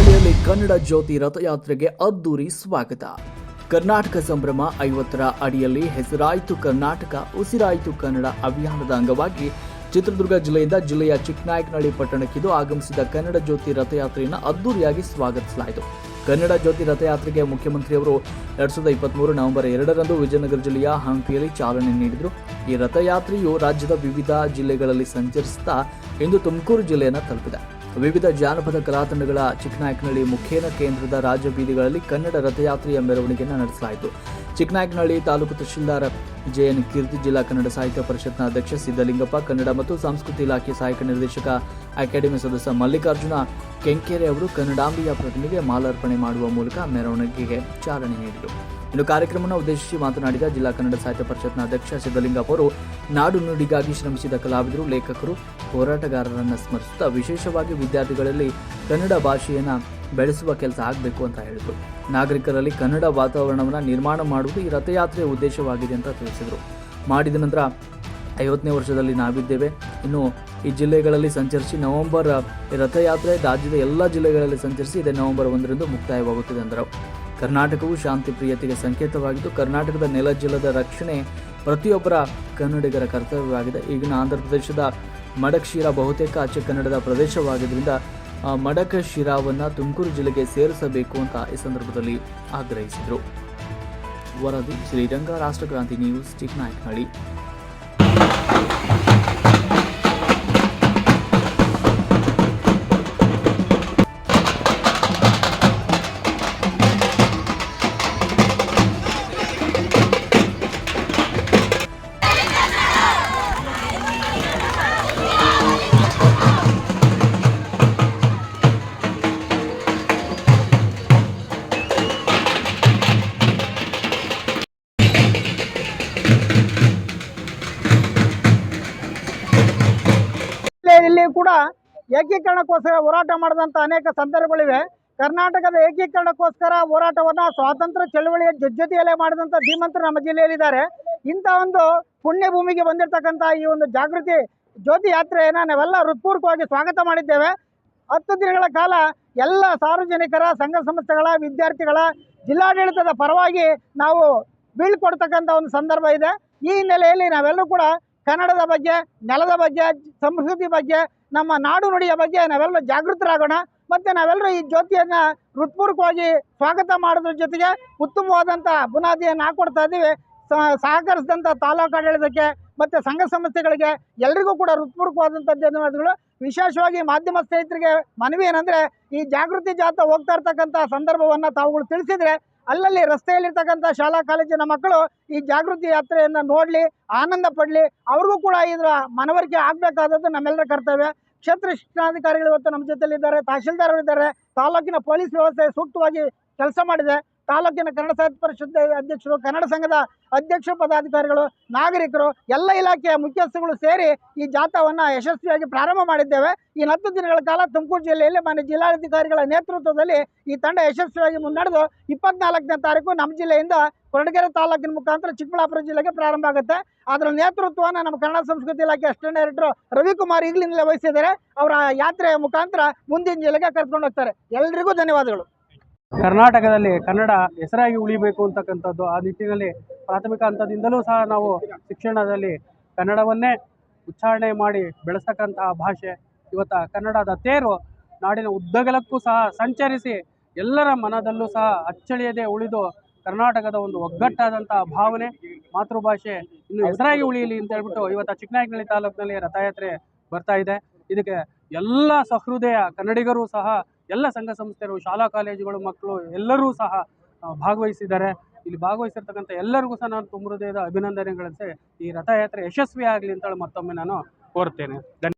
ಚಿಕ್ಕನಾಯಕನಹಳ್ಳಿಯಲ್ಲಿ ಕನ್ನಡ ಜ್ಯೋತಿ ರಥಯಾತ್ರೆಗೆ ಅದ್ದೂರಿ ಸ್ವಾಗತ. ಕರ್ನಾಟಕ ಸಂಭ್ರಮ 50ರ ಅಡಿಯಲ್ಲಿ ಹೆಸರಾಯಿತು ಕರ್ನಾಟಕ, ಉಸಿರಾಯಿತು ಕನ್ನಡ ಅಭಿಯಾನದ ಅಂಗವಾಗಿ ಚಿತ್ರದುರ್ಗ ಜಿಲ್ಲೆಯಿಂದ ಜಿಲ್ಲೆಯ ಚಿಕ್ಕನಾಯಕನಹಳ್ಳಿ ಪಟ್ಟಣಕ್ಕಿದು ಆಗಮಿಸಿದ ಕನ್ನಡ ಜ್ಯೋತಿ ರಥಯಾತ್ರೆಯನ್ನು ಅದ್ದೂರಿಯಾಗಿ ಸ್ವಾಗತಿಸಲಾಯಿತು. ಕನ್ನಡ ಜ್ಯೋತಿ ರಥಯಾತ್ರೆಗೆ ಮುಖ್ಯಮಂತ್ರಿಯವರು 2023 ನವೆಂಬರ್ 2ರಂದು ವಿಜಯನಗರ ಜಿಲ್ಲೆಯ ಹಂಪಿಯಲ್ಲಿ ಚಾಲನೆ ನೀಡಿದರು. ಈ ರಥಯಾತ್ರೆಯು ರಾಜ್ಯದ ವಿವಿಧ ಜಿಲ್ಲೆಗಳಲ್ಲಿ ಸಂಚರಿಸುತ್ತಾ ಇಂದು ತುಮಕೂರು ಜಿಲ್ಲೆಯನ್ನು ತಲುಪಿದೆ. ವಿವಿಧ ಜಾನಪದ ಕಲಾತಂಡಗಳ ಚಿಕ್ಕನಾಯಕನಹಳ್ಳಿ ಮುಖೇನ ಕೇಂದ್ರದ ರಾಜ್ಯ ಬೀದಿಗಳಲ್ಲಿ ಕನ್ನಡ ರಥಯಾತ್ರೆಯ ಮೆರವಣಿಗೆಯನ್ನು ನಡೆಸಲಾಯಿತು. ಚಿಕ್ಕನಾಯಕನಹಳ್ಳಿ ತಾಲೂಕು ತಹಶೀಲ್ದಾರ್ ಜೆಎನ್ ಕೀರ್ತಿ, ಜಿಲ್ಲಾ ಕನ್ನಡ ಸಾಹಿತ್ಯ ಪರಿಷತ್ನ ಅಧ್ಯಕ್ಷ ಸಿದ್ದಲಿಂಗಪ್ಪ, ಕನ್ನಡ ಮತ್ತು ಸಂಸ್ಕೃತಿ ಇಲಾಖೆ ಸಹಾಯಕ ನಿರ್ದೇಶಕ ಅಕಾಡೆಮಿ ಸದಸ್ಯ ಮಲ್ಲಿಕಾರ್ಜುನ ಕೆಂಕೇರೆ ಅವರು ಕನ್ನಡಾಂಬೆಯ ಪ್ರತಿಮೆಗೆ ಮಾಲಾರ್ಪಣೆ ಮಾಡುವ ಮೂಲಕ ಮೆರವಣಿಗೆಗೆ ಚಾಲನೆ ನೀಡಿದರು. ಇನ್ನು ಕಾರ್ಯಕ್ರಮವನ್ನು ಉದ್ದೇಶಿಸಿ ಮಾತನಾಡಿದ ಜಿಲ್ಲಾ ಕನ್ನಡ ಸಾಹಿತ್ಯ ಪರಿಷತ್ನ ಅಧ್ಯಕ್ಷ ಸಿದ್ದಲಿಂಗಪ್ಪ ಅವರು ನಾಡು ನುಡಿಗಾಗಿ ಶ್ರಮಿಸಿದ ಕಲಾವಿದರು, ಲೇಖಕರು, ಹೋರಾಟಗಾರರನ್ನು ಸ್ಮರಿಸುತ್ತಾ ವಿಶೇಷವಾಗಿ ವಿದ್ಯಾರ್ಥಿಗಳಲ್ಲಿ ಕನ್ನಡ ಭಾಷೆಯನ್ನು ಬೆಳೆಸುವ ಕೆಲಸ ಆಗಬೇಕು ಅಂತ ಹೇಳಿದರು. ನಾಗರಿಕರಲ್ಲಿ ಕನ್ನಡ ವಾತಾವರಣವನ್ನು ನಿರ್ಮಾಣ ಮಾಡುವುದು ಈ ರಥಯಾತ್ರೆಯ ಉದ್ದೇಶವಾಗಿದೆ ಅಂತ ತಿಳಿಸಿದರು. ಮಾಡಿದ ನಂತರ 50ನೇ ವರ್ಷದಲ್ಲಿ ನಾವಿದ್ದೇವೆ. ಇನ್ನು ಈ ಜಿಲ್ಲೆಗಳಲ್ಲಿ ಸಂಚರಿಸಿ ನವೆಂಬರ್ ರಥಯಾತ್ರೆ ರಾಜ್ಯದ ಎಲ್ಲ ಜಿಲ್ಲೆಗಳಲ್ಲಿ ಸಂಚರಿಸಿ ಇದೇ ನವೆಂಬರ್ 1ರಂದು ಮುಕ್ತಾಯವಾಗುತ್ತದೆ ಎಂದರು. ಕರ್ನಾಟಕವು ಶಾಂತಿ ಪ್ರಿಯತೆಗೆ ಸಂಕೇತವಾಗಿದ್ದು ಕರ್ನಾಟಕದ ನೆಲಜಲದ ರಕ್ಷಣೆ ಪ್ರತಿಯೊಬ್ಬರ ಕನ್ನಡಿಗರ ಕರ್ತವ್ಯವಾಗಿದೆ. ಈಗಿನ ಆಂಧ್ರಪ್ರದೇಶದ ಮಡಕಶಿರಾ ಬಹುತೇಕ ಅಚ್ಚ ಕನ್ನಡದ ಪ್ರದೇಶವಾಗಿದ್ದರಿಂದ ಮಡಕಶಿರಾವನ್ನು ತುಮಕೂರು ಜಿಲ್ಲೆಗೆ ಸೇರಿಸಬೇಕು ಅಂತ ಈ ಸಂದರ್ಭದಲ್ಲಿ ಆಗ್ರಹಿಸಿದರು. ವರದಿ ಶ್ರೀರಂಗ, ರಾಷ್ಟ್ರಕ್ರಾಂತಿ ನ್ಯೂಸ್, ಚಿಕ್ಕನಾಯಕನಹಳ್ಳಿ. ಇಲ್ಲಿ ಕೂಡ ಏಕೀಕರಣಕ್ಕೋಸ್ಕರ ಹೋರಾಟ ಮಾಡಿದಂಥ ಅನೇಕ ಸಂದರ್ಭಗಳಿವೆ. ಕರ್ನಾಟಕದ ಏಕೀಕರಣಕ್ಕೋಸ್ಕರ ಹೋರಾಟವನ್ನು ಸ್ವಾತಂತ್ರ್ಯ ಚಳವಳಿಯ ಜೊತೆಯಲ್ಲೇ ಮಾಡಿದಂಥ ಧೀಮಂತರು ನಮ್ಮ ಜಿಲ್ಲೆಯಲ್ಲಿದ್ದಾರೆ. ಇಂಥ ಒಂದು ಪುಣ್ಯ ಭೂಮಿಗೆ ಬಂದಿರತಕ್ಕಂಥ ಈ ಒಂದು ಜಾಗೃತಿ ಜ್ಯೋತಿ ಯಾತ್ರೆಯನ್ನು ನಾವೆಲ್ಲ ಹೃತ್ಪೂರ್ವಕವಾಗಿ ಸ್ವಾಗತ ಮಾಡಿದ್ದೇವೆ. 10 ದಿನಗಳ ಕಾಲ ಎಲ್ಲ ಸಾರ್ವಜನಿಕರ, ಸಂಘ ಸಂಸ್ಥೆಗಳ, ವಿದ್ಯಾರ್ಥಿಗಳ, ಜಿಲ್ಲಾಡಳಿತದ ಪರವಾಗಿ ನಾವು ಬೀಳ್ಕೊಡ್ತಕ್ಕಂಥ ಒಂದು ಸಂದರ್ಭ ಇದೆ. ಈ ಹಿನ್ನೆಲೆಯಲ್ಲಿ ನಾವೆಲ್ಲರೂ ಕೂಡ ಕನ್ನಡದ ಬಗ್ಗೆ, ನೆಲದ ಬಗ್ಗೆ, ಸಂಸ್ಕೃತಿ ಬಗ್ಗೆ, ನಮ್ಮ ನಾಡು ನುಡಿಯ ಬಗ್ಗೆ ನಾವೆಲ್ಲರೂ ಜಾಗೃತರಾಗೋಣ. ಮತ್ತು ನಾವೆಲ್ಲರೂ ಈ ಜ್ಯೋತಿಯನ್ನು ಹೃತ್ಪೂರ್ವಕವಾಗಿ ಸ್ವಾಗತ ಮಾಡೋದ್ರ ಜೊತೆಗೆ ಉತ್ತಮವಾದಂಥ ಬುನಾದಿಯನ್ನು ಹಾಕ್ಕೊಡ್ತಾ ಇದ್ದೀವಿ. ಸಹಕರಿಸಿದಂಥ ತಾಲೂಕು ಆಡಳಿತಕ್ಕೆ ಮತ್ತು ಸಂಘ ಸಂಸ್ಥೆಗಳಿಗೆ ಎಲ್ಲರಿಗೂ ಕೂಡ ಹೃತ್ಪೂರ್ವಕವಾದಂಥ ಧನ್ಯವಾದಗಳು. ವಿಶೇಷವಾಗಿ ಮಾಧ್ಯಮ ಸ್ನೇಹಿತರಿಗೆ ಮನವಿ ಏನಂದರೆ, ಈ ಜಾಗೃತಿ ಜಾಥಾ ಹೋಗ್ತಾ ಇರ್ತಕ್ಕಂಥ ಸಂದರ್ಭವನ್ನು ತಾವುಗಳು ತಿಳಿಸಿದರೆ ಅಲ್ಲಲ್ಲಿ ರಸ್ತೆಯಲ್ಲಿರ್ತಕ್ಕಂಥ ಶಾಲಾ ಕಾಲೇಜಿನ ಮಕ್ಕಳು ಈ ಜಾಗೃತಿ ಯಾತ್ರೆಯನ್ನು ನೋಡಲಿ, ಆನಂದ ಪಡಲಿ. ಅವ್ರಿಗೂ ಕೂಡ ಇದರ ಮನವರಿಕೆ ಆಗಬೇಕಾದದ್ದು ನಮ್ಮೆಲ್ಲರ ಕರ್ತವ್ಯ. ಕ್ಷೇತ್ರ ಶಿಕ್ಷಣಾಧಿಕಾರಿಗಳು ಇವತ್ತು ನಮ್ಮ ಜೊತೆಲಿದ್ದಾರೆ, ತಹಶೀಲ್ದಾರರು ಇದ್ದಾರೆ, ತಾಲೂಕಿನ ಪೊಲೀಸ್ ವ್ಯವಸ್ಥೆ ಸೂಕ್ತವಾಗಿ ಕೆಲಸ ಮಾಡಿದೆ. ತಾಲೂಕಿನ ಕನ್ನಡ ಸಾಹಿತ್ಯ ಪರಿಷತ್ ಅಧ್ಯಕ್ಷರು, ಕನ್ನಡ ಸಂಘದ ಅಧ್ಯಕ್ಷ ಪದಾಧಿಕಾರಿಗಳು, ನಾಗರಿಕರು, ಎಲ್ಲ ಇಲಾಖೆಯ ಮುಖ್ಯಸ್ಥರುಗಳು ಸೇರಿ ಈ ಜಾಥಾವನ್ನು ಯಶಸ್ವಿಯಾಗಿ ಪ್ರಾರಂಭ ಮಾಡಿದ್ದೇವೆ. ಈ 10 ದಿನಗಳ ಕಾಲ ತುಮಕೂರು ಜಿಲ್ಲೆಯಲ್ಲಿ ಮಾನ್ಯ ಜಿಲ್ಲಾಧಿಕಾರಿಗಳ ನೇತೃತ್ವದಲ್ಲಿ ಈ ತಂಡ ಯಶಸ್ವಿಯಾಗಿ ಮುನ್ನಡೆದು 24ನೇ ತಾರೀಕು ನಮ್ಮ ಜಿಲ್ಲೆಯಿಂದ ಕೊರಟಗೆರೆ ತಾಲೂಕಿನ ಮುಖಾಂತರ ಚಿಕ್ಕಬಳ್ಳಾಪುರ ಜಿಲ್ಲೆಗೆ ಪ್ರಾರಂಭ ಆಗುತ್ತೆ. ಅದರ ನೇತೃತ್ವವನ್ನು ನಮ್ಮ ಕನ್ನಡ ಸಂಸ್ಕೃತಿ ಇಲಾಖೆ ಅಸಿಸ್ಟೆಂಟ್ ಡೈರೆಕ್ಟರ್ ರವಿಕುಮಾರ್ ಈಗಲಿಂದಲೇ ವಹಿಸಿದ್ದಾರೆ. ಅವರ ಯಾತ್ರೆಯ ಮುಖಾಂತರ ಮುಂದಿನ ಜಿಲ್ಲೆಗೆ ಕರ್ಕೊಂಡು ಹೋಗ್ತಾರೆ. ಎಲ್ಲರಿಗೂ ಧನ್ಯವಾದಗಳು. ಕರ್ನಾಟಕದಲ್ಲಿ ಕನ್ನಡ ಹೆಸರಾಗಿ ಉಳಿಬೇಕು ಅಂತಕ್ಕಂಥದ್ದು, ಆ ನಿಟ್ಟಿನಲ್ಲಿ ಪ್ರಾಥಮಿಕ ಹಂತದಿಂದಲೂ ಸಹ ನಾವು ಶಿಕ್ಷಣದಲ್ಲಿ ಕನ್ನಡವನ್ನೇ ಉಚ್ಚಾರಣೆ ಮಾಡಿ ಬೆಳೆಸ್ತಕ್ಕಂತಹ ಭಾಷೆ ಇವತ್ತು ಕನ್ನಡದ ತೇರು ನಾಡಿನ ಉದ್ದಗಲಕ್ಕೂ ಸಹ ಸಂಚರಿಸಿ ಎಲ್ಲರ ಮನದಲ್ಲೂ ಸಹ ಅಚ್ಚಳಿಯದೆ ಉಳಿದು ಕರ್ನಾಟಕದ ಒಂದು ಒಗ್ಗಟ್ಟಾದಂತಹ ಭಾವನೆ, ಮಾತೃಭಾಷೆ ಇನ್ನು ಹೆಸರಾಗಿ ಉಳಿಯಲಿ ಅಂತ ಹೇಳ್ಬಿಟ್ಟು ಇವತ್ತು ಚಿಕ್ಕನಾಯಕನಹಳ್ಳಿ ತಾಲೂಕಿನಲ್ಲಿ ರಥಯಾತ್ರೆ ಬರ್ತಾ ಇದೆ. ಇದಕ್ಕೆ ಎಲ್ಲ ಸಹೃದಯ ಕನ್ನಡಿಗರು ಸಹ, ಎಲ್ಲ ಸಂಘ ಸಂಸ್ಥೆಗಳು, ಶಾಲಾ ಕಾಲೇಜುಗಳು, ಮಕ್ಕಳು ಎಲ್ಲರೂ ಸಹ ಭಾಗವಹಿಸಿದ್ದಾರೆ. ಇಲ್ಲಿ ಭಾಗವಹಿಸಿರ್ತಕ್ಕಂಥ ಎಲ್ಲರಿಗೂ ಸಹ ನಾನು ತುಂಬ ಹೃದಯದ ಅಭಿನಂದನೆಗಳಿಸಿ ಈ ರಥಯಾತ್ರೆ ಯಶಸ್ವಿ ಆಗಲಿ ಅಂತೇಳಿ ಮತ್ತೊಮ್ಮೆ ನಾನು ಕೋರ್ತೇನೆ.